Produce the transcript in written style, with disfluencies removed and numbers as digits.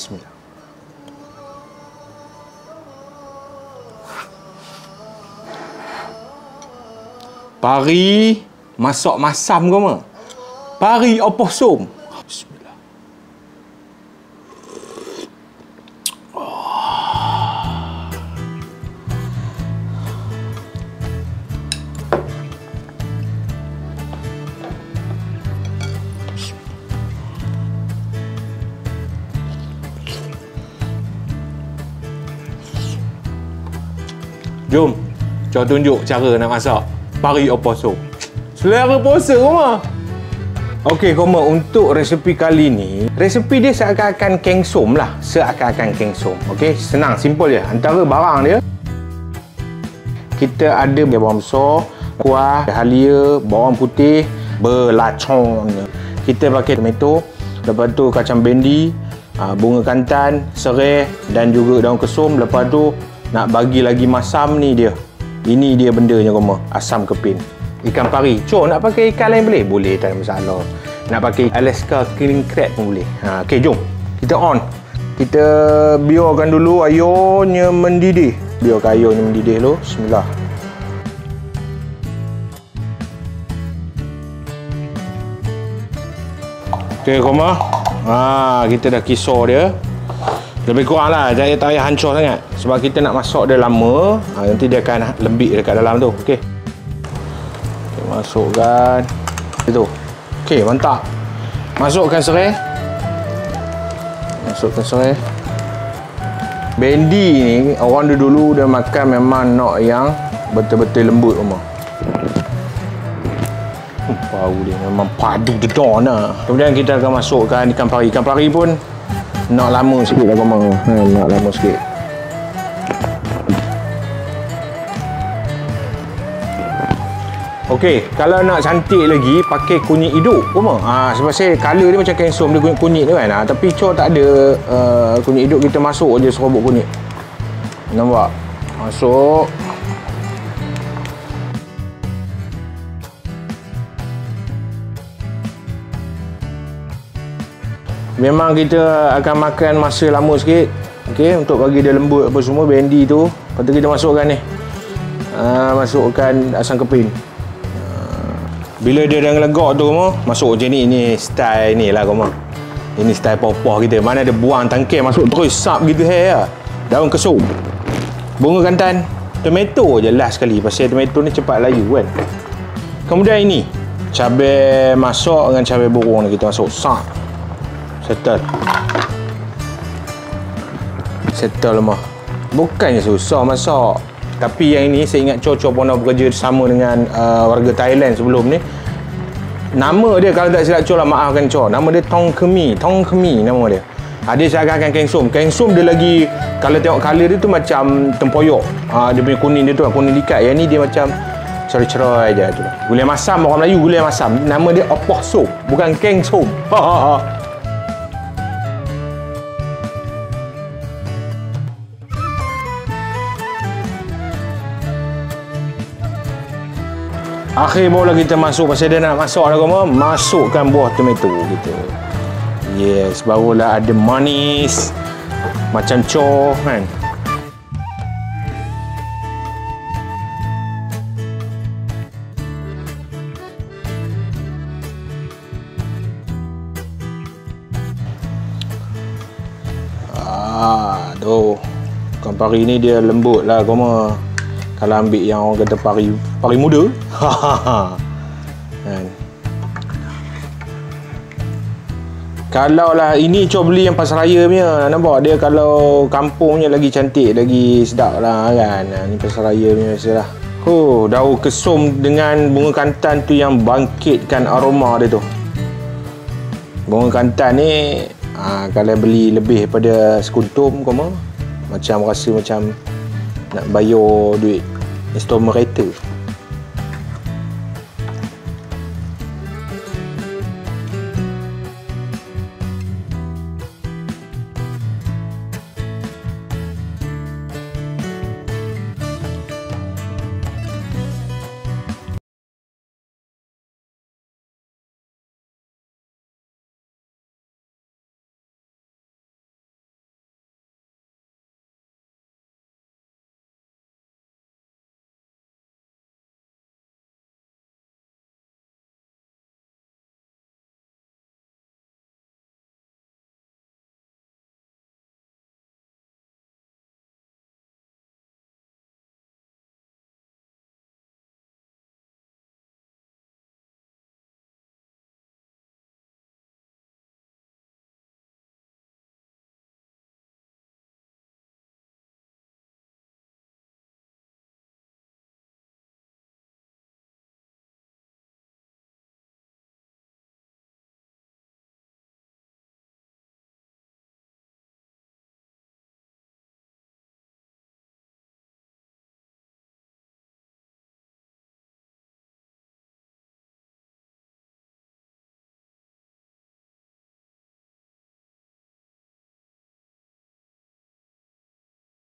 Bismillah. Pari masak masam ke mah? Pari opossum. Bismillah. Jom, saya tunjuk cara nak masak pari opossum. Selera puasa Koma. Okey Koma, untuk resepi kali ni, resepi dia seakan-akan kengsom lah. Seakan-akan kengsom. Okey, senang, simple je. Antara barang dia, kita ada bawang besar, kuah, halia, bawang putih, belacon. Kita pakai tomato, lepas tu kacang bendi, bunga kantan, serai dan juga daun kesum. Lepas tu nak bagi lagi masam ni dia. Ini dia bendanya Koma, asam kepin. Ikan pari. Cok, nak pakai ikan lain boleh? Boleh, tak ada masalah. Nak pakai Alaska king crab pun boleh. Okey, jom. Kita on. Kita biarkan dulu airnya mendidih. Biarkan airnya mendidih dulu. Bismillah. Okey, Koma. Kita dah kisar dia. Lebih kurang lah, tak payah hancur sangat. Sebab kita nak masak dia lama, nanti dia akan lembik dekat dalam tu. Okey. Okay, masukkan itu. Okey, mantap. Masukkan serai. Masukkan serai. Bendi ni, orang dulu dia makan memang nak yang betul-betul lembut rumah. Bau dia memang padu dedon lah. Kemudian kita akan masukkan ikan pari. Ikan pari pun nak lama sikit lah Koma. Nak lama sikit. Okey, kalau nak cantik lagi pakai kunyit hidup Koma. Sebab saya color dia macam kengsom, dia kunyit tu kan. Tapi Cor tak ada kunyit hidup, kita masuk je serobot kunyit. Nampak? Masuk. Memang kita akan makan masa lama sikit. Okey, untuk bagi dia lembut apa semua bendi tu. Lepas tu kita masukkan ni. Masukkan asam kepin. Bila dia dah legak tu Koma, masuk macam ni. Ini style ni lah Koma. Ini style popoh kita. Mana ada buang tangkai masuk terus sap gitu lah. Daun kesum, bunga kantan, tomato je last sekali. Pasal tomato ni cepat layu kan. Kemudian ini cabai masak dengan cabai burung ni kita masuk sap. Settle mah. Bukannya susah masak. Tapi yang ini saya ingat Cor pernah bekerja sama dengan warga Thailand sebelum ni. Nama dia kalau tak silap Cor lah, maafkan Cor. Nama dia Tong Kemi. Tong Kemi nama dia. Dia seakan-akan kengsom. Kengsom dia lagi, kalau tengok colour dia tu macam tempoyak. Dia punya kuning dia tu kuning likat. Yang ni dia macam cerai-cerai je tu. Gulai masam, orang Melayu gulai masam. Nama dia opossum, bukan kengsom. Akhir barulah kita masuk, pasal dia nak masak dah Koma, masukkan buah tomato gitu. Yes, barulah ada manis macam Cor kan. Tu ikan pari ni dia lembut lah Koma. Kalau ambil yang orang kata pari muda. Kan. Kalau lah ini Cor beli yang pasar raya punya, nampak dia kalau kampungnya lagi cantik, lagi sedap lah kan. Ni pasar raya punya biasalah. Daun kesum dengan bunga kantan tu yang bangkitkan aroma dia tu. Bunga kantan ni kalau beli lebih daripada sekuntum Koma, macam rasa macam nak bayar duit installment kereta.